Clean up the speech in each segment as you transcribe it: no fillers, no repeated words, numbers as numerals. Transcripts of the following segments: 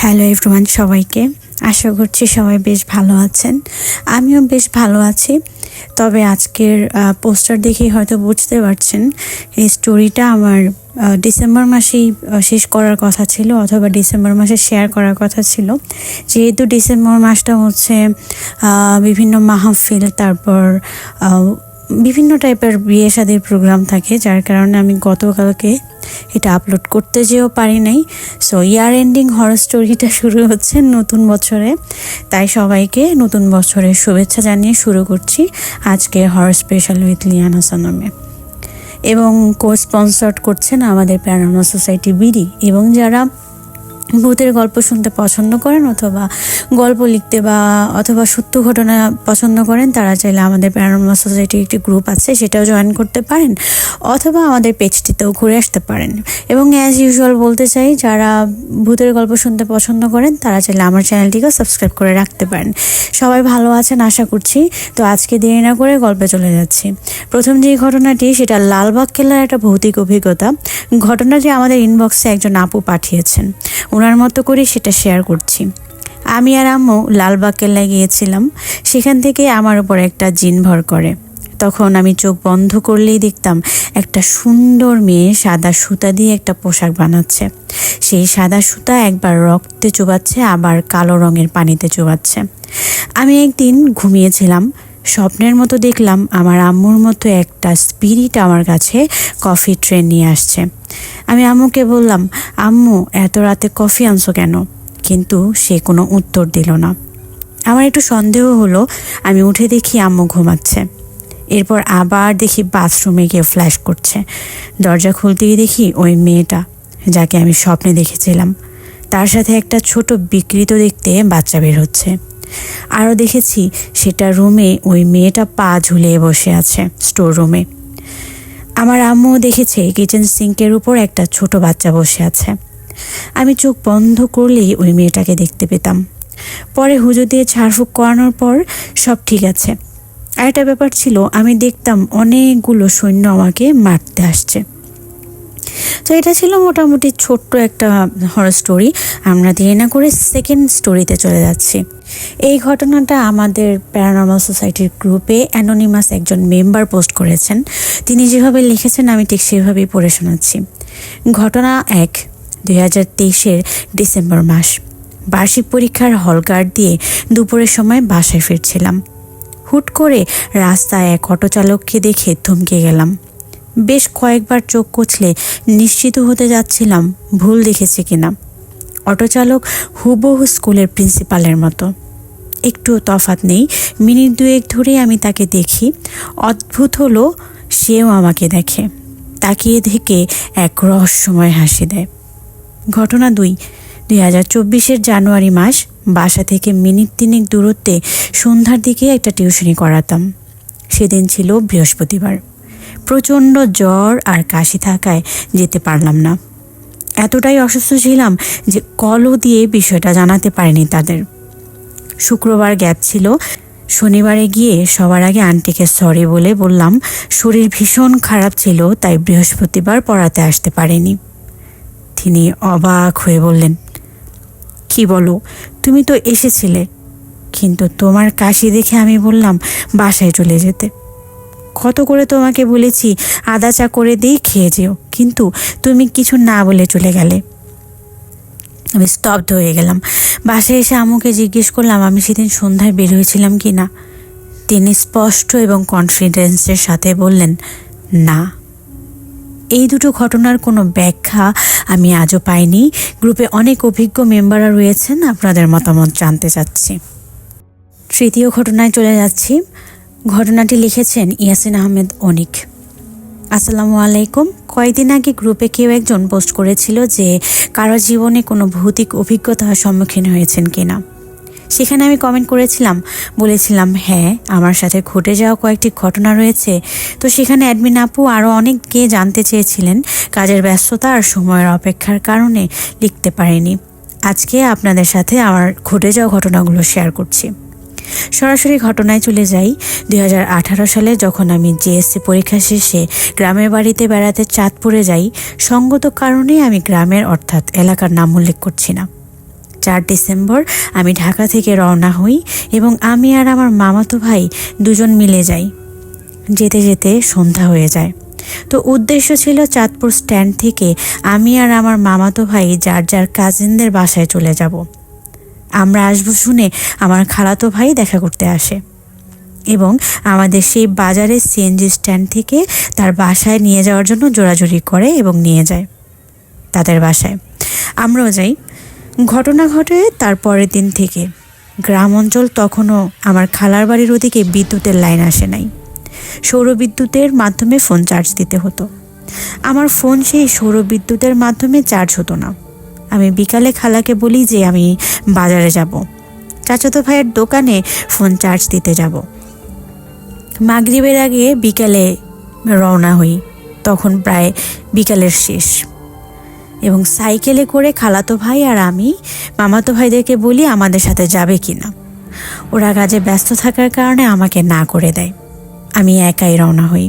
Hello everyone, সবাইকে আশা করছি সবাই বেশ ভালো আছেন। আমিও বেশ ভালো আছি। তবে আজকের পোস্টার দেখেই হয়তো বুঝতে পারছেন এই স্টোরিটা আমার ডিসেম্বর মাসেই শেষ করার কথা ছিল, অথবা ডিসেম্বর মাসে শেয়ার করার কথা ছিল। যেহেতু ডিসেম্বর মাসটা হচ্ছে বিভিন্ন মাহফিল, তারপর বিভিন্ন টাইপের বিয়ে শাদির প্রোগ্রাম থাকে, যার কারণে আমি গতকালকে এটা আপলোড করতে যেও পারি নাই। সো ইয়ার এন্ডিং হরর স্টোরিটা শুরু হচ্ছে নতুন বছরে, তাই সবাইকে নতুন বছরের শুভেচ্ছা জানিয়ে শুরু করছি আজকে হরর স্পেশাল উইথ লিয়ানা সনমে। এবং কো স্পন্সর্ড করছেন আমাদের প্যারানর্মাল সোসাইটি বিডি। এবং যারা ভূতের গল্প শুনতে পছন্দ করেন, অথবা গল্প লিখতে অথবা সত্য ঘটনা পছন্দ করেন, তারা চাইলে আমাদের প্যারানর্মাল সোসাইটির একটি গ্রুপ আছে, সেটাও জয়েন করতে পারেন, অথবা আমাদের পেজটিতেও ঘুরে আসতে পারেন। এবং অ্যাজ ইউজুয়াল বলতে চাই, যারা ভূতের গল্প শুনতে পছন্দ করেন তারা চাইলে আমার চ্যানেলটিকে সাবস্ক্রাইব করে রাখতে পারেন। সবাই ভালো আছেন আশা করছি। তো আজকে দেরি না করে গল্পে চলে যাচ্ছি। প্রথম যে ঘটনাটি, সেটা লালবাগ কেল্লার একটা ভৌতিক অভিজ্ঞতা। ঘটনাটি আমাদের ইনবক্সে একজন আপু পাঠিয়েছেন, ওনার মতো করে সেটা শেয়ার করছি। আমি আর আম্মু লালবাগ কেল্লায় গিয়েছিলাম। সেখান থেকে আমার উপর একটা জিন ভর করে। তখন আমি চোখ বন্ধ করলেই দেখতাম একটা সুন্দর মেয়ে সাদা সুতা দিয়ে একটা পোশাক বানাচ্ছে। সেই সাদা সুতা একবার রক্তে চুবাচ্ছে, আবার কালো রঙের পানিতে চুবাচ্ছে। আমি একদিন ঘুমিয়েছিলাম, স্বপ্নের মতো দেখলাম আমার আম্মুর মতো একটা স্পিরিট আমার কাছে কফি ট্রে নিয়ে আসছে। আমি আম্মুকে বললাম, আম্মু এত রাতে কফি আনছো কেন? কিন্তু সে কোনো উত্তর দিল না। আমার একটু সন্দেহ হলো। আমি উঠে দেখি আম্মু ঘুমাচ্ছে। এরপর আবার দেখি বাথরুমে গিয়ে ফ্ল্যাশ করছে। দরজা খুলতেই দেখি ওই মেয়েটা, যাকে আমি স্বপ্নে দেখেছিলাম, তার সাথে একটা ছোট বিকৃত দেখতে বাচ্চা বের হচ্ছে। আরও দেখেছি সেটা রুমে ওই মেয়েটা পা ঝুলিয়ে বসে আছে স্টোর রুমে। আমার আম্মু দেখেছে কিচেন সিঙ্কের উপর একটা ছোট বাচ্চা বসে আছে। আমি চোখ বন্ধ করলেই ওই মেয়েটাকে দেখতে পেতাম। পরে হুজুর দিয়ে ঝাড়ফুঁক করানোর পর সব ঠিক আছে। আরেকটা ব্যাপার ছিল, আমি দেখতাম অনেকগুলো সৈন্য আমাকে মারতে আসছে। তো এটা ছিল মোটামুটি ছোট্ট একটা হরর স্টোরি। আমরা দেরি না করে সেকেন্ড স্টোরিতে চলে যাচ্ছি। এই ঘটনাটা আমাদের প্যারানর্মাল সোসাইটির গ্রুপে অ্যানোনিমাস একজন মেম্বার পোস্ট করেছেন। তিনি যেভাবে লিখেছেন আমি ঠিক সেভাবেই পড়ে শোনাচ্ছি। ঘটনা 1/2023 ডিসেম্বর মাস। বার্ষিক পরীক্ষার হলকার্ড দিয়ে দুপুরের সময় বাসায় ফিরছিলাম। হুট করে রাস্তায় এক অটো চালককে দেখে থমকে গেলাম। বেশ কয়েকবার চোখ কচলে নিশ্চিত হতে যাচ্ছিলাম ভুল দেখেছি কিনা। অটো চালক হুবহু স্কুলের প্রিন্সিপালের মতো, একটু তফাৎ নেই। মিনিট দুয়েক ধরে আমি তাকে দেখি। অদ্ভুত হলো, সেও আমাকে দেখে। তাকিয়ে থেকে এক রহস্যময় হাসি দেয়। ঘটনা 2/2024 জানুয়ারি মাস। বাসা থেকে মিনিট 3 দূরত্বে সন্ধ্যার দিকে একটা টিউশনি করাতাম। সেদিন ছিল বৃহস্পতিবার। প্রচণ্ড জ্বর আর কাশি থাকায় যেতে পারলাম না। এতটাই অসুস্থ ছিলাম যে কলও দিয়ে বিষয়টা জানাতে পারিনি তাদের। শুক্রবার গ্যাপ ছিল। শনিবারে গিয়ে সবার আগে আন্টিকে সরি বলে বললাম শরীর ভীষণ খারাপ ছিল, তাই বৃহস্পতিবার পড়াতে আসতে পারিনি। তিনি অবাক হয়ে বললেন, কি বলো, তুমি তো এসেছিলে? কিন্তু তোমার কাশি দেখে আমি বললাম বাসায় চলে যেতে। কত করে তোমাকে বলেছি আদা চা করে দিই, খেয়ে যেও, কিন্তু তুমি কিছু না বলে চলে গেলে। আমি স্তব্ধ হয়ে গেলাম। বাসায় এসে আম্মুকে জিজ্ঞেস করলাম আমি সেদিন সন্ধ্যায় বের হয়েছিলাম কি না। তিনি স্পষ্ট এবং কনফিডেন্সের সাথে বললেন, না। এই দুটো ঘটনার কোনো ব্যাখ্যা আমি আজও পাইনি। গ্রুপে অনেক অভিজ্ঞ মেম্বাররা রয়েছেন, আপনাদের মতামত জানতে চাচ্ছি। তৃতীয় ঘটনায় চলে যাচ্ছি। ঘটনাটি লিখেছেন ইয়াসিন আহমেদ অনিক। আসসালামু আলাইকুম। কয়েকদিন আগে গ্রুপে কেউ একজন পোস্ট করেছিল যে কারো জীবনে কোনো ভৌতিক অভিজ্ঞতার সম্মুখীন হয়েছেন কিনা। সেখানে আমি কমেন্ট করেছিলাম, বলেছিলাম হ্যাঁ, আমার সাথে ঘটে যাওয়া কয়েকটি ঘটনা রয়েছে। তো সেখানে অ্যাডমিন আপু আরও অনেককে জানতে চেয়েছিলেন। কাজের ব্যস্ততা আর সময়ের অপেক্ষার কারণে লিখতে পারিনি। আজকে আপনাদের সাথে আমার ঘটে যাওয়া ঘটনাগুলো শেয়ার করছি। সরাসরি ঘটনায় চলে যাই। 2018 সালে যখন আমি জিএসসি পরীক্ষা শেষে গ্রামের বাড়িতে বেড়াতে চাঁদপুরে যাই, সঙ্গত কারণে আমি গ্রামের অর্থাৎ এলাকার নাম উল্লেখ করছি না, ডিসেম্বর আমি ঢাকা থেকে রওনা হই এবং আমি আর আমার মামাতো ভাই দুজন মিলে যাই। যেতে যেতে সন্ধ্যা হয়ে যায়। তো উদ্দেশ্য ছিল চাঁদপুর স্ট্যান্ড থেকে আমি আর আমার মামাতো ভাই যার যার কাজিনদের বাসায় চলে যাব। আমরা আসবো শুনে আমার খালাতো ভাই দেখা করতে আসে এবং আমাদের সেই বাজারের সিএনজি স্ট্যান্ড থেকে তার বাসায় নিয়ে যাওয়ার জন্য জোরাজুরি করে এবং নিয়ে যায় তাদের বাসায়। আমরাও যাই। ঘটনা ঘটে তার পরের দিন থেকে। গ্রাম অঞ্চল তখনও আমার খালার বাড়ির ওদিকে বিদ্যুতের লাইন আসে নাই। সৌরবিদ্যুতের মাধ্যমে ফোন চার্জ দিতে হতো। আমার ফোন সেই সৌরবিদ্যুতের মাধ্যমে চার্জ হতো না। আমি বিকালে খালাকে বলি যে আমি বাজারে যাব, চাচাতো ভাইয়ের দোকানে ফোন চার্জ দিতে যাব। মাগরিবের আগে বিকালে রওনা হই, তখন প্রায় বিকালের শেষ, এবং সাইকেলে করে খালাতো ভাই আর আমি মামাতো ভাইদেরকে বলি আমাদের সাথে যাবে কিনা। ওরা কাজে ব্যস্ত থাকার কারণে আমাকে না করে দেয়। আমি একাই রওনা হই।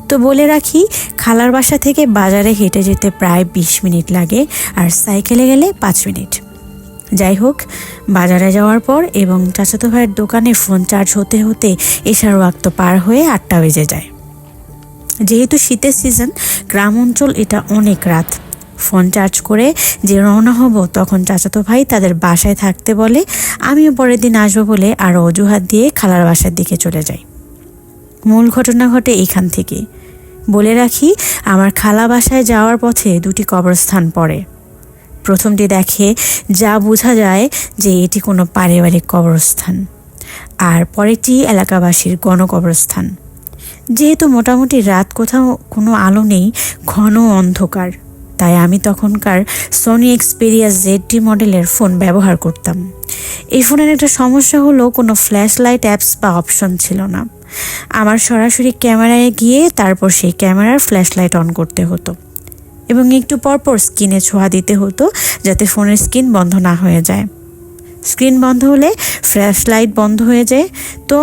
তো বলে রাখি, খালার বাসা থেকে বাজারে হেঁটে যেতে প্রায় 20 মিনিট লাগে আর সাইকেলে গেলে 5 মিনিট। যাই হোক, বাজারে যাওয়ার পর এবং চাচাতো ভাইয়ের দোকানে ফোন চার্জ হতে হতে এশার ওয়াক্ত পার হয়ে 8টা বেজে যায়। যেহেতু শীতের সিজন, গ্রাম অঞ্চল, এটা অনেক রাত। ফোন চার্জ করে যে রওনা হব তখন চাচাতো ভাই তাদের বাসায় থাকতে বলে। আমিও পরের দিন আসবো বলে আরও অজুহাত দিয়ে খালার বাসার দিকে চলে যাই। মূল ঘটনা ঘটে এখান থেকে। বলে রাখি, আমার খালা বাসায় যাওয়ার পথে 2টি কবরস্থান পড়ে। প্রথমটি দেখে যা বোঝা যায় যে এটি কোনো পারিবারিক কবরস্থান, আর পরেরটি এলাকাবাসীর গণকবরস্থান। যেহেতু মোটামুটি রাত, কোথাও কোনো আলো নেই, ঘন অন্ধকার, তাই আমি তখনকার সোনি এক্সপেরিয়া ZD মডেলের ফোন ব্যবহার করতাম। এই ফোনের একটা সমস্যা হলো কোনো ফ্ল্যাশ লাইট অ্যাপস বা অপশন ছিল না। আমার সরাসরি ক্যামেরায় গিয়ে তারপর সেই ক্যামেরার ফ্ল্যাশ লাইট অন করতে হতো এবং একটু পরপর স্ক্রিনে ছোঁয়া দিতে হতো যাতে ফোনের স্ক্রিন বন্ধ না হয়ে যায়। স্ক্রিন বন্ধ হলে ফ্ল্যাশ লাইট বন্ধ হয়ে যায়। তো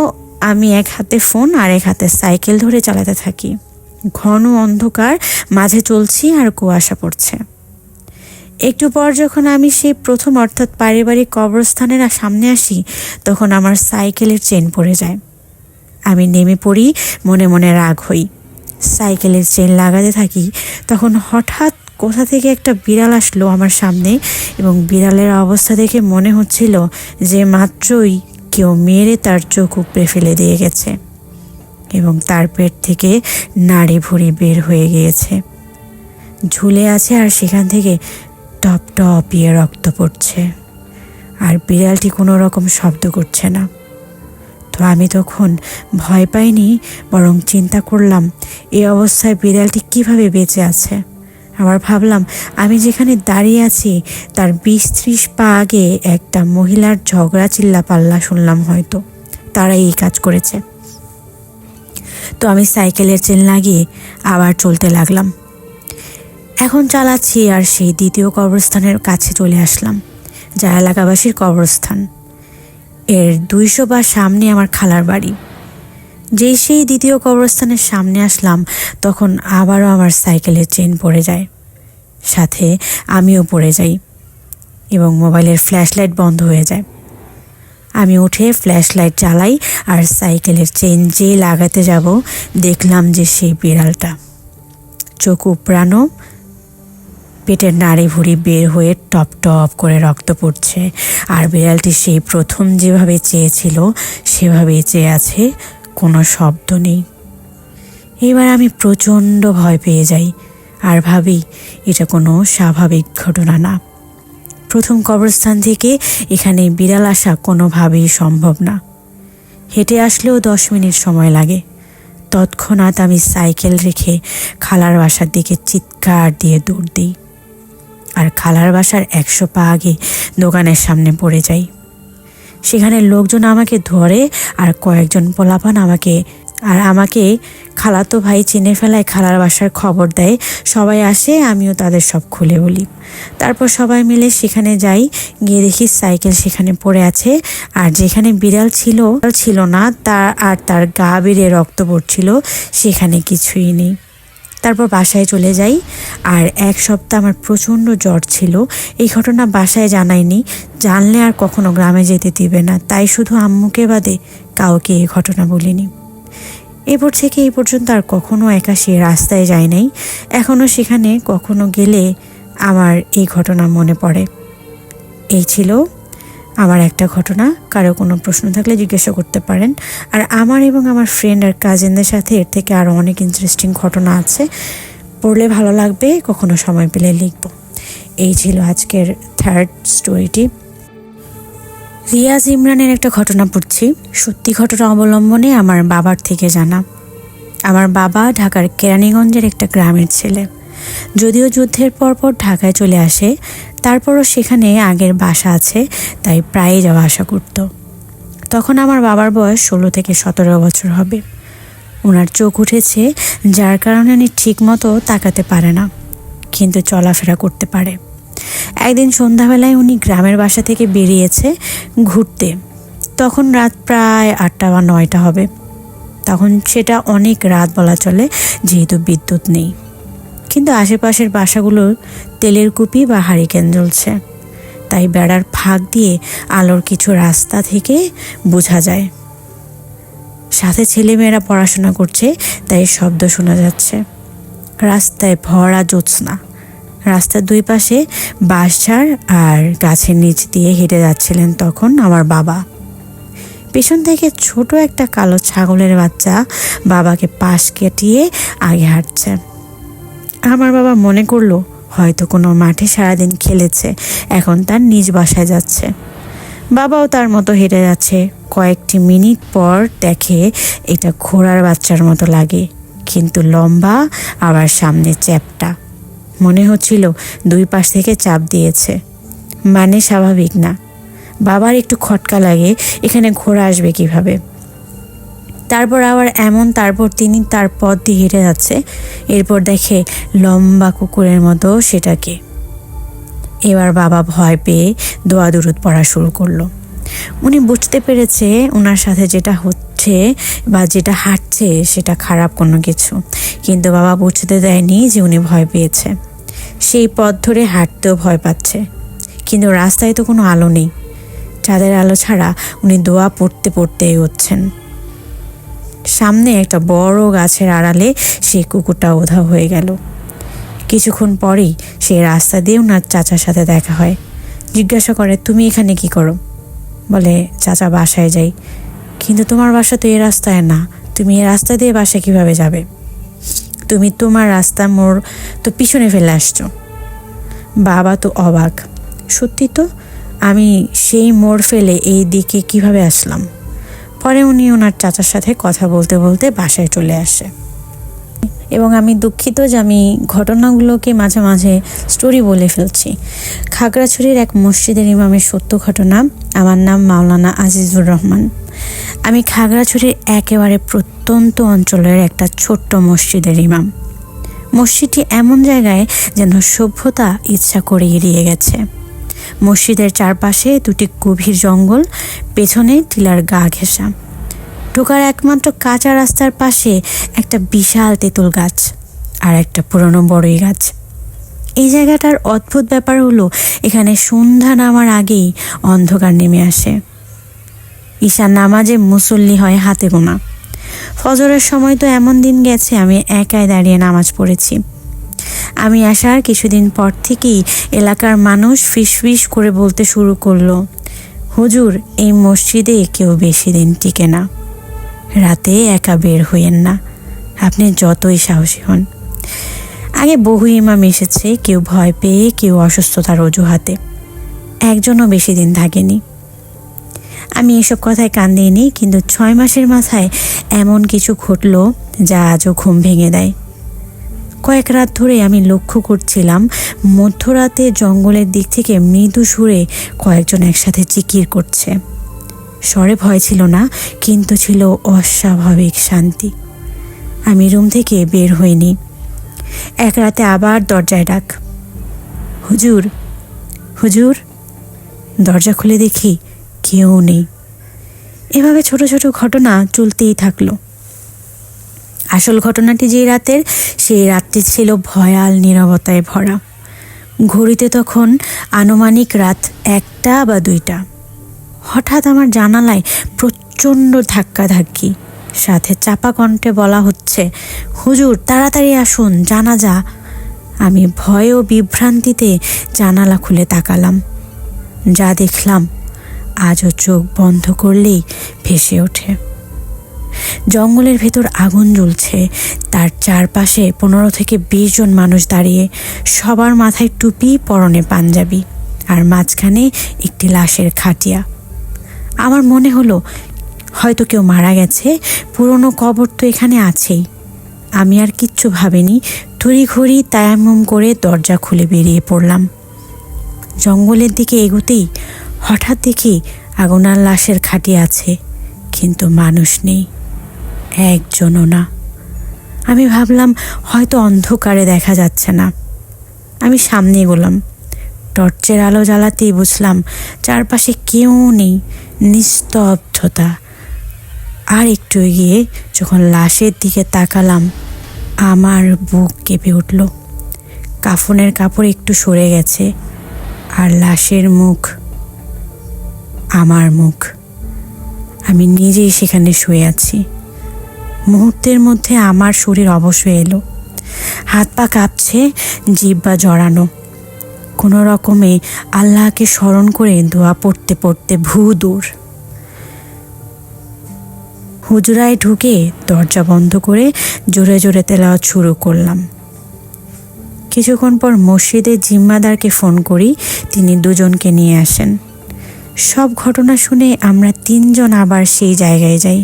আমি এক হাতে ফোন আর এক হাতে সাইকেল ধরে চালাতে থাকি। ঘন অন্ধকার মাঝে চলছি আর কুয়াশা পড়ছে। একটু পর যখন আমি সেই প্রথম, অর্থাৎ পারিবারিক কবরস্থানের সামনে আসি, তখন আমার সাইকেলের চেন পড়ে যায়। আমি নেমে পড়ি, মনে মনে রাগ হই। সাইকেলের চেন লাগাতে থাকি, তখন হঠাৎ কোথা থেকে একটা বিড়াল আসলো আমার সামনে এবং বিড়ালের অবস্থা দেখে মনে হচ্ছিল যে মাত্রই কেউ মেরে তার চোখ উপড়ে ফেলে দিয়ে গেছে এবং তার পেট থেকে নাড়ি ভুঁড়ি বের হয়ে গিয়েছে, ঝুলে আছে, আর সেখান থেকে টপ টপ ইয়ে রক্ত পড়ছে, আর বিড়ালটি কোনো রকম শব্দ করছে না। তো আমি তখন ভয় পাইনি, বরং চিন্তা করলাম এই অবস্থায় বিড়ালটি কিভাবে বেঁচে আছে। আবার ভাবলাম আমি যেখানে দাঁড়িয়ে আছি তার 20-30 পা আগে একটা মহিলার ঝগড়া চিল্লাপাল্লা শুনলাম, হয়তো তারাই এই কাজ করেছে। তো আমি সাইকেলের চেন লাগিয়ে আবার চলতে লাগলাম। এখন চালাচ্ছি আর সেই দ্বিতীয় কবরস্থানের কাছে চলে আসলাম, যা এলাকাবাসীর কবরস্থান। এর 200 পা সামনে আমার খালার বাড়ি। যেই সেই দ্বিতীয় কবরস্থানের সামনে আসলাম, তখন আবারও আমার সাইকেলের চেন পড়ে যায়, সাথে আমিও পড়ে যাই এবং মোবাইলের ফ্ল্যাশ লাইট বন্ধ হয়ে যায়। আমি উঠে ফ্ল্যাশ লাইট জ্বালাই আর সাইকেলের চেন যে লাগাতে যাব, দেখলাম যে সেই বিড়ালটা চোখ উপড়ানো, পেটের নাড়ি ভুঁড়ি বের হয়ে টপ টপ করে রক্ত পড়ছে, আর বিড়ালটি সেই প্রথম যেভাবে চেয়েছিল সেভাবেই চেয়ে আছে, কোনো শব্দ নেই। এবার আমি প্রচণ্ড ভয় পেয়ে যাই আর ভাবি এটা কোনো স্বাভাবিক ঘটনা না। প্রথম কবরস্থান থেকে এখানে বিড়াল আসা কোনোভাবেই সম্ভব না। হেঁটে আসলেও 10 মিনিট সময় লাগে। তৎক্ষণাৎ আমি সাইকেল রেখে খালার বাসার দিকে চিৎকার দিয়ে দৌড় দিই আর খালার বাসার 100 পা আগে দোকানের সামনে পড়ে যাই। সেখানে লোকজন আমাকে ধরে আর কয়েকজন পোলাপান আমাকে খালাতো ভাই চিনে ফেলায় খালার বাসার খবর দেয়। সবাই আসে, আমিও তাদের সব খুলে বলি। তারপর সবাই মিলে সেখানে যাই, গিয়ে দেখি সাইকেল সেখানে পড়ে আছে, আর যেখানে বিড়াল ছিল না তার গা বেড়ে রক্ত পড়ছিল, সেখানে কিছুই নেই। তারপর বাসায় চলে যাই। আর এক সপ্তাহ আমার প্রচণ্ড জ্বর ছিল। এই ঘটনা বাসায় জানাইনি, জানলে আর কখনো গ্রামে যেতে দিবে না, তাই শুধু আম্মুকে বাদে কাউকে এই ঘটনা বলিনি। এরপর থেকে এই পর্যন্ত আর কখনো একা সে রাস্তায় যাই নাই। এখনও সেখানে কখনো গেলে আমার এই ঘটনা মনে পড়ে। এই ছিল আমার একটা ঘটনা। কারো কোনো প্রশ্ন থাকলে জিজ্ঞাসা করতে পারেন। আর আমার এবং আমার ফ্রেন্ড আর কাজিনদের সাথে এর থেকে আরও অনেক ইন্টারেস্টিং ঘটনা আছে, পড়লে ভালো লাগবে, কখনো সময় পেলে লিখব। এই ছিল আজকের থার্ড স্টোরিটি। রিয়াজ ইমরানের একটা ঘটনা পড়ছি। সত্যি ঘটনা অবলম্বনে আমার বাবার থেকে জানা। আমার বাবা ঢাকার কেরানীগঞ্জের একটা গ্রামের ছেলে। যদিও যুদ্ধের পরপর ঢাকায় চলে আসে, তারপরও সেখানে আগের বাসা আছে, তাই প্রায়ই যাওয়া আসা করত। তখন আমার বাবার বয়স 16 থেকে 17 বছর হবে। ওনার চোখ উঠেছে, যার কারণে উনি ঠিক মতো তাকাতে পারে না, কিন্তু চলাফেরা করতে পারে। একদিন সন্ধ্যাবেলায় উনি গ্রামের বাসা থেকে বেরিয়েছে ঘুরতে। তখন রাত প্রায় 8টা বা 9টা হবে। তখন সেটা অনেক রাত বলা চলে, যেহেতু বিদ্যুৎ নেই, কিন্তু আশেপাশের বাসাগুলোর তেলের কুপি বা হারিকেন জ্বলছে, তাই বেড়ার ফাঁক দিয়ে আলোর কিছু রাস্তা থেকে বোঝা যায়। সাথে ছেলেমেয়েরা পড়াশোনা করছে, তাই শব্দ শোনা যাচ্ছে। রাস্তায় ভরা জ্যোৎস্না। রাস্তার দুই পাশে বাঁশঝাড় আর গাছের নিচ দিয়ে হেঁটে যাচ্ছিলেন তখন আমার বাবা। পেছন থেকে ছোট একটা কালো ছাগলের বাচ্চা বাবাকে পাশ কাটিয়ে আগে হাঁটছে। আমার বাবা মনে করলো হয়তো কোনো মাঠে সারাদিন খেলেছে, এখন তার নিজ বাসায় যাচ্ছে। বাবাও তার মতো হেঁটে যাচ্ছে। কয়েকটি মিনিট পর দেখে এটা ঘোড়ার বাচ্চার মতো লাগে, কিন্তু লম্বা, আবার সামনে চ্যাপ্টা। মনে হচ্ছিল দুই পাশ থেকে চাপ দিয়েছে, মানে স্বাভাবিক না। বাবার একটু খটকা লাগে, এখানে ঘোড়া আসবে কিভাবে। তারপর তিনি তার পথ দিয়ে হেঁটে যাচ্ছে। এরপর দেখে লম্বা কুকুরের মতো সেটাকে। এবার বাবা ভয় পেয়ে দোয়া দুরুদ পড়া শুরু করলো। উনি বুঝতে পেরেছে ওনার সাথে যেটা হচ্ছে বা যেটা হাঁটছে সেটা খারাপ কোনো কিছু, কিন্তু বাবা বুঝতে দেয়নি যে উনি ভয় পেয়েছে। সেই পথ ধরে হাঁটতেও ভয় পাচ্ছে, কিন্তু রাস্তায় তো কোনো আলো নেই। চাঁদের আলো ছাড়া উনি দোয়া পড়তে পড়তে এগোচ্ছেন। সামনে একটা বড় গাছের আড়ালে সেই কুকুরটা উধাও হয়ে গেল। কিছুক্ষণ পরেই সেই রাস্তা দিয়ে ওনার চাচার সাথে দেখা হয়। জিজ্ঞাসা করে, তুমি এখানে কি করো? বলে, চাচা বাসায় যাই। কিন্তু তোমার বাসা তো এই রাস্তায় না, তুমি এই রাস্তা দিয়ে বাসায় কিভাবে যাবে? তুমি তোমার রাস্তা মোড় তো পিছনে ফেলে আসছো। বাবা তো অবাক, সত্যি তো, আমি সেই মোড় ফেলে এই দিকে কিভাবে আসলাম? পরে উনি ওনার চাচার সাথে কথা বলতে বলতে বাসায় চলে আসে। এবং আমি দুঃখিত যে আমি ঘটনাগুলোকে মাঝে মাঝে স্টোরি বলে ফেলছি। খাগড়াছড়ির এক মসজিদের ইমামের সত্য ঘটনা। আমার নাম মাওলানা আজিজুর রহমান। আমি খাগড়াছড়ির একেবারে প্রত্যন্ত অঞ্চলের একটা ছোট্ট মসজিদের ইমাম। মসজিদটি এমন জায়গায় যেন সভ্যতা ইচ্ছা করে এড়িয়ে গেছে। মসজিদের চারপাশে দুটি গভীর জঙ্গল, পেছনে টিলার গা ঘেঁষা। ঢোকার একমাত্র কাঁচা রাস্তার পাশে একটা বিশাল তেঁতুল গাছ আর একটা পুরনো বড়ই গাছ। এই জায়গাটার অদ্ভুত ব্যাপার হলো, এখানে সন্ধ্যা নামার আগেই অন্ধকার নেমে আসে। ঈশার নামাজে মুসল্লি হয় হাতে গোনা। ফজরের সময় তো এমন দিন গেছে আমি একাই দাঁড়িয়ে নামাজ পড়েছি। আমি আসার কিছুদিন পর থেকেই এলাকার মানুষ ফিসফিস করে বলতে শুরু করলো, হুজুর, এই মসজিদে কেউ বেশি দিন টিকে না। রাতে একা বের হইয়েন না, আপনি যতই সাহসী হন। আগে বহু ইমাম এসেছে, কেউ ভয় পেয়ে, কেউ অসুস্থতার অজুহাতে। একজনও বেশি দিন থাকেনি। আমি এসব কথায় কান দিইনি, কিন্তু 6 মাসের মাথায় এমন কিছু ঘটলো যা আজও ঘুম ভেঙে দেয়। কয়েক রাত ধরে আমি লক্ষ্য করছিলাম, মধ্যরাতে জঙ্গলের দিক থেকে মৃদু সুরে কয়েকজন একসাথে চিকির করছে। স্বরে ভয় ছিল না, কিন্তু ছিল অস্বাভাবিক শান্তি। আমি রুম থেকে বের হইনি। এক রাতে আবার দরজায় ডাক, হুজুর, হুজুর। দরজা খুলে দেখি কেউ নেই। এভাবে ছোট ছোট ঘটনা চলতেই থাকলো। আসল ঘটনাটি যে রাতের, সেই রাতটি ছিল ভয়াল নীরবতায় ভরা। ঘড়িতে তখন আনুমানিক রাত 1টা বা 2টা। হঠাৎ আমার জানালায় প্রচণ্ড ধাক্কাধাক্কি, সাথে চাপা কণ্ঠে বলা হচ্ছে, হুজুর তাড়াতাড়ি আসুন, জানাজা। আমি ভয় ও বিভ্রান্তিতে জানালা খুলে তাকালাম। যা দেখলাম আজও চোখ বন্ধ করলেই ভেসে ওঠে। জঙ্গলের ভেতর আগুন জ্বলছে, তার চারপাশে 15 থেকে 20 জন মানুষ দাঁড়িয়ে, সবার মাথায় টুপি, পরনে পাঞ্জাবি, আর মাঝখানে একটি লাশের খাটিয়া। আমার মনে হলো হয়তো কেউ মারা গেছে, পুরনো কবর তো এখানে আছেই। আমি আর কিচ্ছু ভাবিনি, তড়িঘড়ি তায়াম্মুম করে দরজা খুলে বেরিয়ে পড়লাম। জঙ্গলের দিকে এগোতেই হঠাৎ দেখি আগুনার লাশের খাটিয়া আছে, কিন্তু মানুষ নেই, একজনও না। আমি ভাবলাম হয়তো অন্ধকারে দেখা যাচ্ছে না। আমি সামনে এগোলাম। টর্চের আলো জ্বালাতেই বুঝলাম চারপাশে কেউ নেই, নিস্তব্ধতা। আর একটু এগিয়ে যখন লাশের দিকে তাকালাম, আমার বুক কেঁপে উঠল। কাফনের কাপড় একটু সরে গেছে, আর লাশের মুখ আমার মুখ। আমি নিজেই সেখানে শুয়ে আছি। মুহূর্তের মধ্যে আমার শরীর অবশ হয়ে এলো, হাত পা কাঁপছে, জিহ্বা জড়ানো। কোনো রকমে আল্লাহকে স্মরণ করে দোয়া পড়তে পড়তে দূর হুজরায় ঢুকে দরজা বন্ধ করে জোরে জোরে তেলাওয়াত শুরু করলাম। কিছুক্ষণ পর মসজিদের জিম্মাদারকে ফোন করি, তিনি 2 জনকে নিয়ে আসেন। সব ঘটনা শুনে আমরা 3 জন আবার সেই জায়গায় যাই।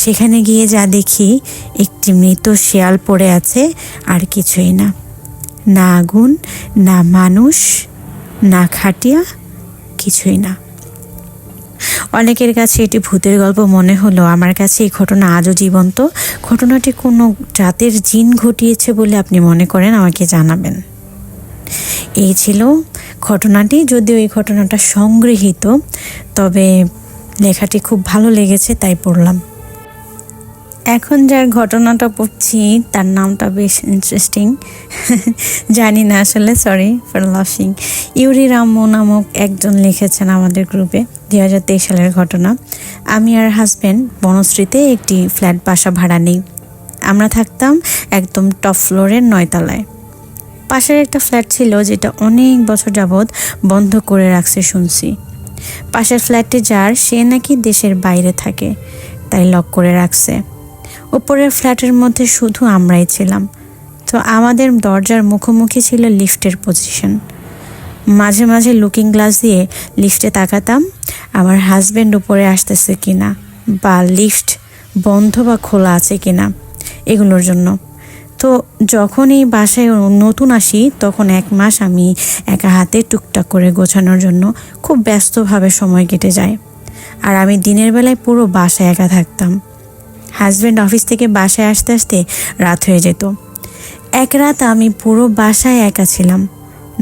সেখানে গিয়ে যা দেখি, একটি মৃত শেয়াল পড়ে আছে, আর কিছুই না। না আগুন, না মানুষ, না খাটিয়া, কিছুই না। অনেকের কাছে এটি ভূতের গল্প মনে হলো, আমার কাছে এই ঘটনা আজও জীবন্ত। ঘটনাটি কোনো জাতের জিন ঘটিয়েছে বলে আপনি মনে করেন, আমাকে জানাবেন। এই ছিল ঘটনাটি। যদিও এই ঘটনাটা সংগৃহীত, তবে লেখাটি খুব ভালো লেগেছে, তাই পড়লাম। এখন যার ঘটনাটা পড়ছি তার নামটা বেশ ইন্টারেস্টিং। জানি না আসলে, সরি ফর লাফিং। ইউরি রাম্মু নামক একজন লিখেছেন আমাদের গ্রুপে, 2023 সালের ঘটনা। আমি আর হাজব্যান্ড বনশ্রীতে একটি ফ্ল্যাট বাসা ভাড়া নিই। আমরা থাকতাম একদম টপ ফ্লোরের 9 তলায়। পাশের একটা ফ্ল্যাট ছিল যেটা অনেক বছর যাবৎ বন্ধ করে রাখছে শুনছি। পাশের ফ্ল্যাটে যার, সে নাকি দেশের বাইরে থাকে, তাই লক করে রাখছে। উপরের ফ্ল্যাটের মধ্যে শুধু আমরাই ছিলাম। তো আমাদের দরজার মুখোমুখি ছিল লিফটের পজিশন। মাঝে মাঝে লুকিং গ্লাস দিয়ে লিফটে তাকাতাম, আমার হাজব্যান্ড উপরে আসতেছে কিনা, বা লিফট বন্ধ বা খোলা আছে কিনা, এগুলোর জন্য। তো যখন এই বাসায় নতুন আসি, তখন 1 মাস আমি একা হাতে টুকটাক করে গোছানোর জন্য খুব ব্যস্তভাবে সময় কেটে যায়। আর আমি দিনের বেলায় পুরো বাসায় একা থাকতাম। হাজব্যান্ড অফিস থেকে বাসায় আসতে আসতে রাত হয়ে যেত। এক রাত আমি পুরো বাসায় একা ছিলাম,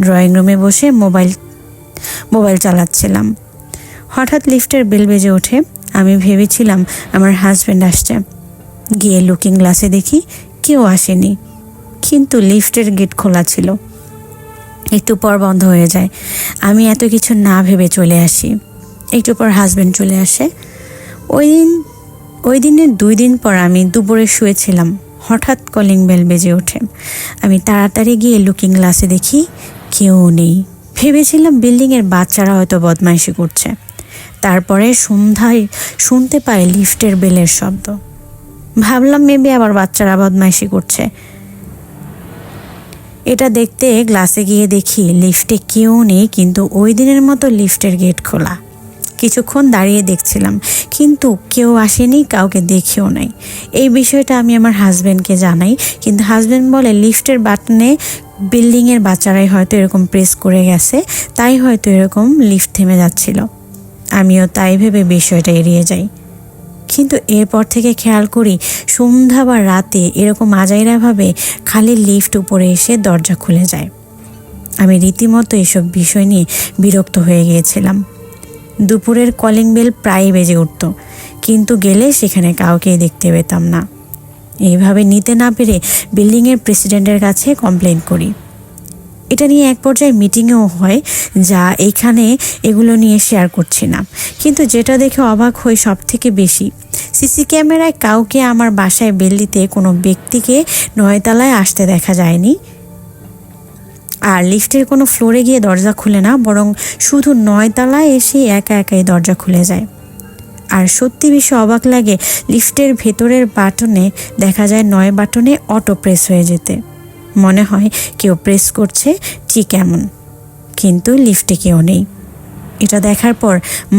ড্রয়িং রুমে বসে মোবাইল চালাচ্ছিলাম। হঠাৎ লিফটের বেল বেজে ওঠে। আমি ভেবেছিলাম আমার হাজব্যান্ড আসছে। গিয়ে লুকিং গ্লাসে দেখি কেউ আসেনি, কিন্তু লিফটের গেট খোলা ছিল। একটু পর বন্ধ হয়ে যায়। আমি এত কিছু না ভেবে চলে আসি। একটু পর হাজব্যান্ড চলে আসে। ওই দিনের 2 দিন পর আমি দুপুরে শুয়েছিলাম, হঠাৎ কলিং বেল বেজে ওঠে। আমি তাড়াতাড়ি গিয়ে লুকিং গ্লাসে দেখি কেউ নেই। ভেবেছিলাম বিল্ডিংয়ের বাচ্চারা হয়তো বদমাইশি করছে। তারপরে সন্ধ্যায় শুনতে পাই লিফটের বেলের শব্দ। ভাবলাম মেবি আবার বাচ্চারা বদমাইশি করছে। এটা দেখতে গ্লাসে গিয়ে দেখি লিফটে কেউ নেই, কিন্তু ওই দিনের মতো লিফটের গেট খোলা। কিছুক্ষণ দাঁড়িয়ে দেখছিলাম, কিন্তু কেউ আসেনি, কাউকে দেখিও নাই। এই বিষয়টা আমি আমার হাজব্যান্ডকে জানাই, কিন্তু হাজব্যান্ড বলে লিফটের বাটনে বিল্ডিংয়ের বাচ্চারাই হয়তো এরকম প্রেস করে গেছে, তাই হয়তো এরকম লিফট থেমে যাচ্ছিল। আমিও তাই ভেবে বিষয়টা এড়িয়ে যাই। কিন্তু এরপর থেকে খেয়াল করি সন্ধ্যা বা রাতে এরকম আজাইরাভাবে খালি লিফট উপরে এসে দরজা খুলে যায়। আমি রীতিমতো এসব বিষয় নিয়ে বিরক্ত হয়ে গিয়েছিলাম। দুপুরের কলিং বেল প্রায় বেজে উঠত, কিন্তু গেলে সেখানে কাউকে দেখতে পেতাম না। এইভাবে নিতে না পেরে বিল্ডিংয়ের প্রেসিডেন্টের কাছে কমপ্লেন করি। এটা নিয়ে এক পর্যায়ে মিটিংও হয়, যা এখানে এগুলো নিয়ে শেয়ার করছি না। কিন্তু যেটা দেখে অবাক হই সব থেকে বেশি, সিসি ক্যামেরায় কাউকে আমার বাসায় বেল দিতে কোনো ব্যক্তিকে 9 তলায় আসতে দেখা যায়নি। আর লিফটের কোনো ফ্লোরে গিয়ে দরজা খুলে না, বরং শুধু 9 তলায় এসে একা একাই দরজা খুলে যায়। আর সত্যি বেশি অবাক লাগে, লিফটের ভেতরের বাটনে দেখা যায় 9 বাটনে অটো প্রেস হয়ে যেতে। মনে হয় কেউ প্রেস করছে, ঠিক এমন, কিন্তু লিফটে কেউ নেই। এটা দেখার পর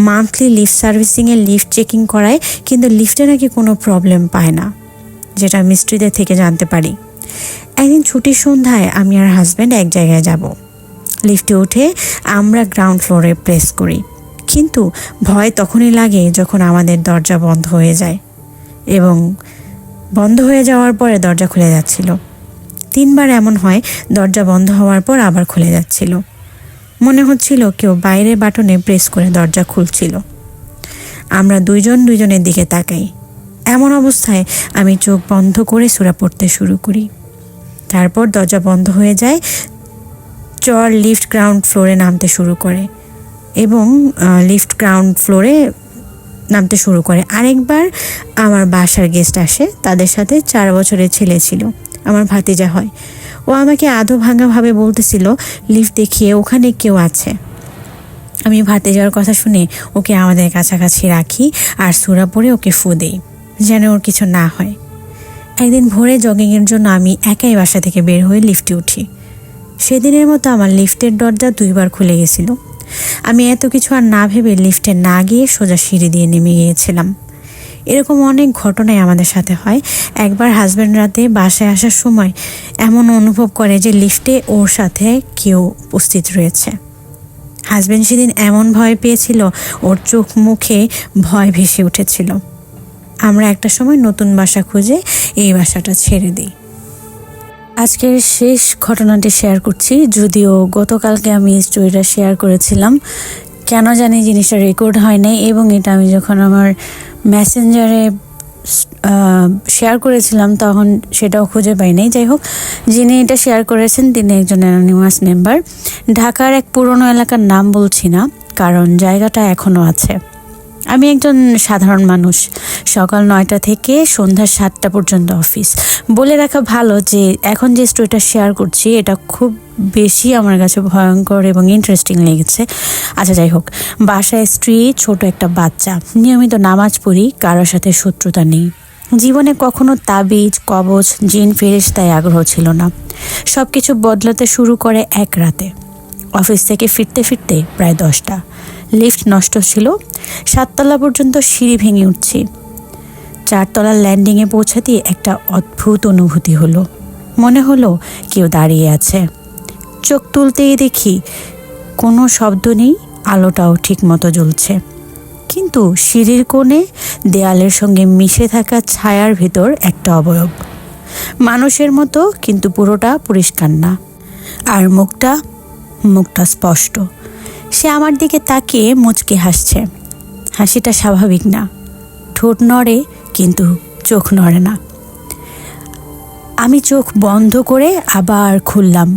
মান্থলি লিফট সার্ভিসিংয়ে লিফট চেকিং করায়, কিন্তু লিফটে নাকি কোনো প্রবলেম পায় না, যেটা মিস্ত্রিদের থেকে জানতে পারি। একদিন ছুটির সন্ধ্যায় আমি আর হাজব্যান্ড এক জায়গায় যাব। লিফটে উঠে আমরা গ্রাউন্ড ফ্লোরে প্রেস করি, কিন্তু ভয় তখনই লাগে যখন আমাদের দরজা বন্ধ হয়ে যায়, এবং বন্ধ হয়ে যাওয়ার পরে দরজা খুলে যাচ্ছিল। 3 বার এমন হয়, দরজা বন্ধ হওয়ার পর আবার খুলে যাচ্ছিল। মনে হচ্ছিল কেউ বাইরের বাটনে প্রেস করে দরজা খুলছিল। আমরা দুজনের দিকে তাকাই। এমন অবস্থায় আমি চোখ বন্ধ করে সূরা পড়তে শুরু করি। তারপর দরজা বন্ধ হয়ে যায়, চর লিফট গ্রাউন্ড ফ্লোরে নামতে শুরু করে এবং লিফট গ্রাউন্ড ফ্লোরে নামতে শুরু করে। আরেকবার আমার বাসার গেস্ট আসে, তাদের সাথে 4 বছরের ছেলে ছিল, আমার ভাতিজা হয়। ও আমাকে আধো ভাঙাভাবে বলতেছিল লিফট দেখিয়ে ওখানে কেউ আছে। আমি ভাতিজার কথা শুনে ওকে আমাদের কাছাকাছি রাখি আর সূরা পড়ে ওকে ফু দেই, যেন ওর কিছু না হয়। একদিন ভোরে জগিংয়ের জন্য আমি একাই বাসা থেকে বের হয়ে লিফটে উঠি। সেদিনের মতো আমার লিফটের দরজা 2 বার খুলে গেছিল। আমি এত কিছু আর না ভেবে লিফটে না গিয়ে সোজা সিঁড়ি দিয়ে নেমে গিয়েছিলাম। এরকম অনেক ঘটনাই আমাদের সাথে হয়। একবার হাজব্যান্ড রাতে বাসায় আসার সময় এমন অনুভব করে যে লিফটে ওর সাথে কেউ উপস্থিত রয়েছে। হাজব্যান্ড সেদিন এমন ভয় পেয়েছিল, ওর চোখ মুখে ভয় ভেসে উঠেছিল। আমরা একটা সময় নতুন বাসা খুঁজে এই বাসাটা ছেড়ে দিই। আজকের শেষ ঘটনাটি শেয়ার করছি, যদিও গতকালকে আমি স্টোরিটা শেয়ার করেছিলাম, কেন জানি জিনিসটা রেকর্ড হয় নাই, এবং এটা আমি যখন আমার মেসেঞ্জারে শেয়ার করেছিলাম তখন সেটাও খুঁজে পাই নাই। যাই হোক, যিনি এটা শেয়ার করেছেন তিনি একজন অ্যানোনিমাস মেম্বার। ঢাকার এক পুরনো এলাকার নাম বলছি না, কারণ জায়গাটা এখনও আছে। আমি একজন সাধারণ মানুষ, সকাল 9টা থেকে সন্ধ্যা 7টা পর্যন্ত অফিস। বলে রাখা ভালো যে এখন যে স্টোরিটা শেয়ার করছি এটা খুব বেশি আমার কাছে ভয়ঙ্কর এবং ইন্টারেস্টিং লেগেছে। আচ্ছা, যাই হোক, বাসায় স্ত্রী, ছোট একটা বাচ্চা, নিয়মিত নামাজ পড়ি, কারোর সাথে শত্রুতা নেই। জীবনে কখনো তাবিজ, কবচ, জিন, ফেরেশতায় আগ্রহ ছিল না। সব কিছু বদলাতে শুরু করে এক রাতে। অফিস থেকে ফিরতে ফিরতে প্রায় 10টা। লিফট নষ্ট ছিল, 7 তলা পর্যন্ত সিঁড়ি ভেঙে উঠছি। 4 তলার ল্যান্ডিংয়ে পৌঁছাতেই একটা অদ্ভুত অনুভূতি হলো। মনে হলো কেউ দাঁড়িয়ে আছে। চোখ তুলতেই দেখি কোনো শব্দ নেই, আলোটাও ঠিক মতো জ্বলছে। কিন্তু সিঁড়ির কোণে দেয়ালের সঙ্গে মিশে থাকা ছায়ার ভেতর একটা অবয়ব, মানুষের মতো, কিন্তু পুরোটা পরিষ্কার না। আর মুখটা স্পষ্ট। সে আমার দিকে তাকিয়ে মুচকে হাসছে। হাসিটা স্বাভাবিক না, ঠোঁট নড়ে কিন্তু চোখ নড়ে না। আমি চোখ বন্ধ করে আবার খুললাম,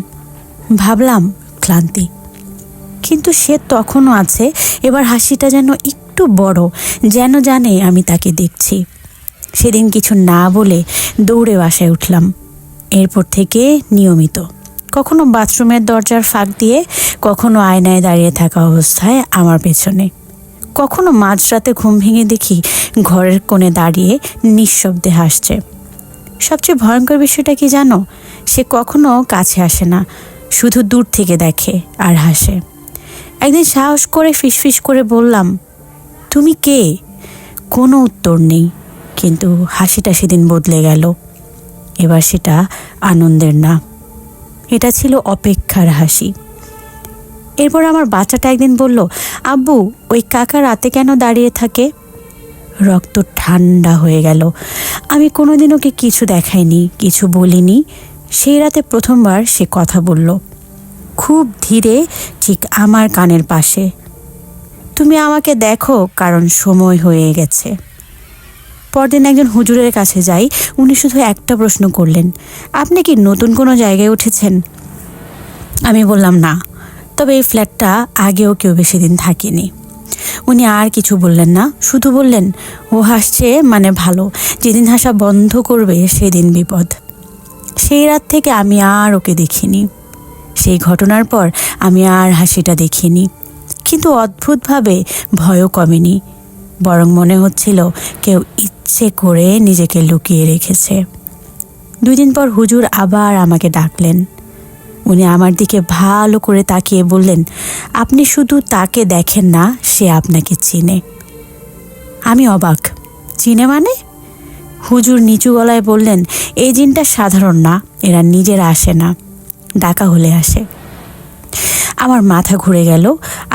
ভাবলাম ক্লান্তি, কিন্তু সে তখনও আছে। এবার হাসিটা যেন একটু বড়, যেন জানে আমি তাকে দেখছি। সেদিন কিছু না বলে দৌড়ে বাসায় উঠলাম। এরপর থেকে নিয়মিত, কখনো বাথরুমের দরজার ফাঁক দিয়ে, কখনো আয়নায় দাঁড়িয়ে থাকা অবস্থায় আমার পেছনে, কখনো মাঝরাতে ঘুম ভেঙে দেখি ঘরের কোণে দাঁড়িয়ে নিঃশব্দে হাসছে। সবচেয়ে ভয়ঙ্কর বিষয়টা কি জানো? সে কখনো কাছে আসে না, শুধু দূর থেকে দেখে আর হাসে। একদিন সাহস করে ফিসফিস করে বললাম, তুমি কে? কোনো উত্তর নেই, কিন্তু হাসিটা সেদিন বদলে গেল। এবার সেটা আনন্দের না, এটা ছিল অপেক্ষার হাসি। এরপর আমার বাচ্চাটা একদিন বলল, আব্বু, ওই কাকা রাতে কেন দাঁড়িয়ে থাকে? রক্ত ঠান্ডা হয়ে গেল। আমি কোনোদিন ওকে কিছু দেখাইনি, কিছু বলিনি। সেই রাতে প্রথমবার সে কথা বলল, খুব ধীরে, ঠিক আমার কানের পাশে। তুমি আমাকে দেখো, কারণ সময় হয়ে গেছে। পরদিন একজন হুজুরের কাছে যাই। উনি শুধু একটা প্রশ্ন করলেন, আপনি কি নতুন কোনো জায়গায় উঠেছেন? আমি বললাম না, তবে এই ফ্ল্যাটটা আগেও কেউ বেশি দিন থাকেনি। উনি আর কিছু বললেন না, শুধু বললেন, ও হাসছে মানে ভালো, যেদিন হাসা বন্ধ করবে সেদিন বিপদ। সেই রাত থেকে আমি আর ওকে দেখিনি। সেই ঘটনার পর আমি আর হাসিটা দেখিনি, কিন্তু অদ্ভুতভাবে ভয়ও কমেনি, বরং মনে হচ্ছিল কেউ ইচ্ছে করে নিজেকে লুকিয়ে রেখেছে। 2 দিন পর হুজুর আবার আমাকে ডাকলেন। উনি আমার দিকে ভালো করে তাকিয়ে বললেন, আপনি শুধু তাকে দেখেন না, সে আপনাকে চিনে। আমি অবাক, চিনে মানে? হুজুর নিচু গলায় বললেন, এই জিনটা সাধারণ না, এরা নিজেরা আসে না, ডাকা হলে আসে। আমার মাথা ঘুরে গেল।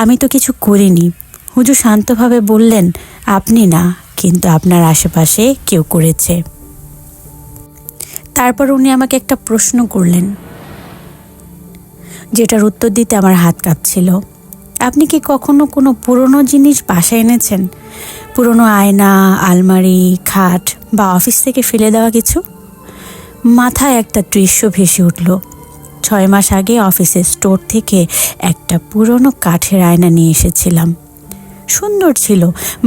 আমি তো কিছু করিনি। হুজুর শান্তভাবে বললেন, আপনি না, কিন্তু আপনার আশেপাশে কেউ করেছে। তারপর উনি আমাকে একটা প্রশ্ন করলেন, যেটার উত্তর দিতে আমার হাত কাঁপছিল। আপনি কি কখনো কোনো পুরনো জিনিস বাসায় এনেছেন? পুরনো আয়না, আলমারি, খাট বা অফিস থেকে ফেলে দেওয়া কিছু? মাথায় একটা দৃশ্য ভেসে উঠল। 6 মাস আগে অফিসের স্টোর থেকে একটা পুরনো কাঠের আয়না নিয়ে এসেছিলাম। সুন্দর ছিল,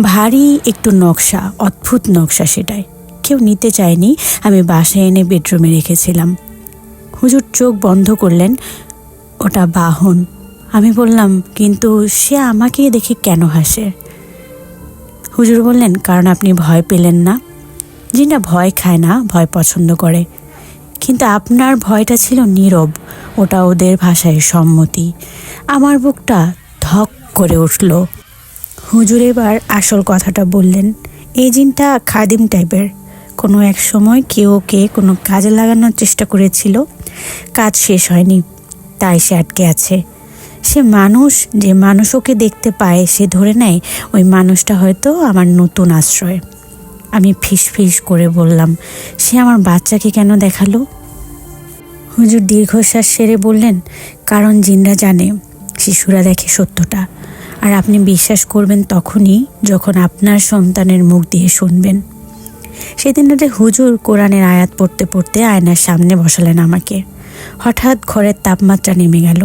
ভারী একটু নকশা, অদ্ভুত নকশা সেটাই। কেউ নিতে চায়নি, আমি বাসায় এনে বেডরুমে রেখেছিলাম। হুজুর চোখ বন্ধ করলেন, ওটা বাহন। আমি বললাম, কিন্তু সে আমাকে দেখে কেন হাসে? হুজুর বললেন, কারণ আপনি ভয় পেলেন না। জিনটা ভয় খায় না, ভয় পছন্দ করে। কিন্তু আপনার ভয়টা ছিল নীরব, ওটা ওদের ভাষায় সম্মতি। আমার বুকটা ধক করে উঠল। হুজুর এবার আসল কথাটা বললেন, এই জিনটা খাদিম টাইপের। কোনো এক সময় কেউ ওকে কোনো কাজে লাগানোর চেষ্টা করেছিল, কাজ শেষ হয়নি, তাই সে আটকে আছে। সে মানুষ, যে মানুষ ওকে দেখতে পায় সে ধরে নেয় ওই মানুষটা হয়তো আমার নতুন আশ্রয়। আমি ফিস করে বললাম, সে আমার বাচ্চাকে কেন দেখালো? হুজুর দীর্ঘশ্বাস সেরে বললেন, কারণ জিনরা জানে শিশুরা দেখে সত্যটা, আর আপনি বিশ্বাস করবেন তখনই যখন আপনার সন্তানের মুখ দিয়ে শুনবেন। সেদিন রাতে হুজুর কোরআনের আয়াত পড়তে পড়তে আয়নার সামনে বসালেন আমাকে। হঠাৎ ঘরের তাপমাত্রা নেমে গেল,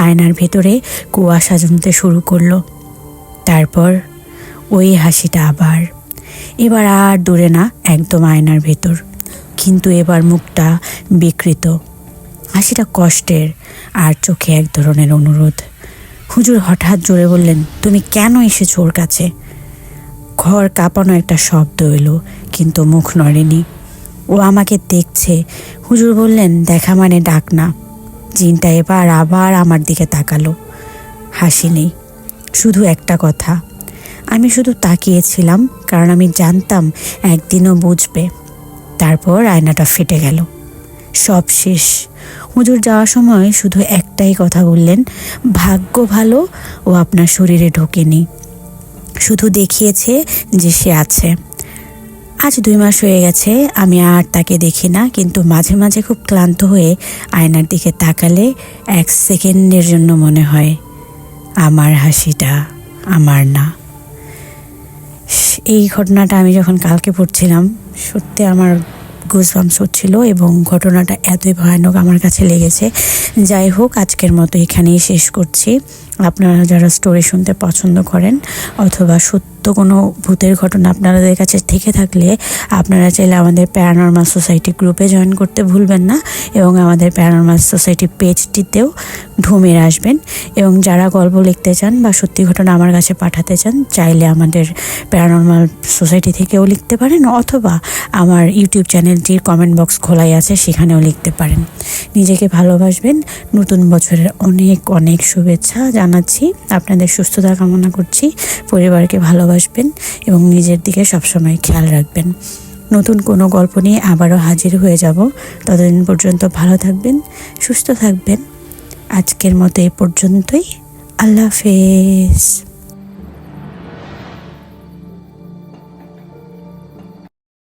আয়নার ভেতরে কুয়াশা জমতে শুরু করলো। তারপর ওই হাসিটা আবার, এবার আর দূরে না, একদম আয়নার ভেতর, কিন্তু এবার মুখটা বিকৃত, হাসিটা কষ্টের, আর চোখে এক ধরনের অনুরোধ। হুজুর হঠাৎ জোরে বললেন, তুমি কেন এসেছো ওর কাছে? ঘর কাঁপানো একটা শব্দ এলো, কিন্তু মুখ নড়েনি। ও আমাকে দেখছে। হুজুর বললেন, দেখা মানে ডাক না। জিনটা এবার আবার আমার দিকে তাকালো। হাসি নেই, শুধু একটা কথা। আমি শুধু তাকিয়েছিলাম, কারণ আমি জানতাম একদিনও বুঝবে। তারপর আয়নাটা ফেটে গেল, সব শেষ। হুজুর যাওয়ার সময় শুধু একটাই কথা বললেন, ভাগ্য ভালো ও আপনার শরীরে ঢোকেনি, শুধু দেখিয়েছে যে সে আছে। আজ 2 মাস হয়ে গেছে, আমি আর তাকে দেখি না, কিন্তু মাঝে মাঝে খুব ক্লান্ত হয়ে আয়নার দিকে তাকালে 1 সেকেন্ডের জন্য মনে হয় আমার হাসিটা আমার না। এই ঘটনাটা আমি যখন কালকে পড়ছিলাম, সত্যি আমার গুজবাম্পস হচ্ছিল এবং ঘটনাটা এতই ভয়ানক আমার কাছে লেগেছে। যাই হোক, আজকের মতো এখানেই শেষ করছি। আপনারা যারা স্টোরি শুনতে পছন্দ করেন অথবা সত্য কোনো ভূতের ঘটনা আপনাদের কাছে থেকে থাকলে আপনারা চাইলে আমাদের প্যারানরমাল সোসাইটি গ্রুপে জয়েন করতে ভুলবেন না, এবং আমাদের প্যারানরমাল সোসাইটি পেজটিতেও ঢুমের আসবেন। এবং যারা গল্প লিখতে চান বা সত্যি ঘটনা আমার কাছে পাঠাতে চান, চাইলে আমাদের প্যারানরমাল সোসাইটি থেকেও লিখতে পারেন, অথবা আমার ইউটিউব চ্যানেলটির কমেন্ট বক্স খোলাই আছে, সেখানেও লিখতে পারেন। নিজেকে ভালোবাসবেন। নতুন বছরের অনেক অনেক শুভেচ্ছা জানাচ্ছি। আপনাদের সুস্থতা কামনা করছি। পরিবারকে ভালোবাসবেন এবং নিজের দিকে সবসময় খেয়াল রাখবেন। নতুন কোনো গল্প নিয়ে আবারও হাজির হয়ে যাব। ততদিন পর্যন্ত ভালো থাকবেন, সুস্থ থাকবেন। আজকের মতো এই পর্যন্তই। আল্লাহ হাফেজ।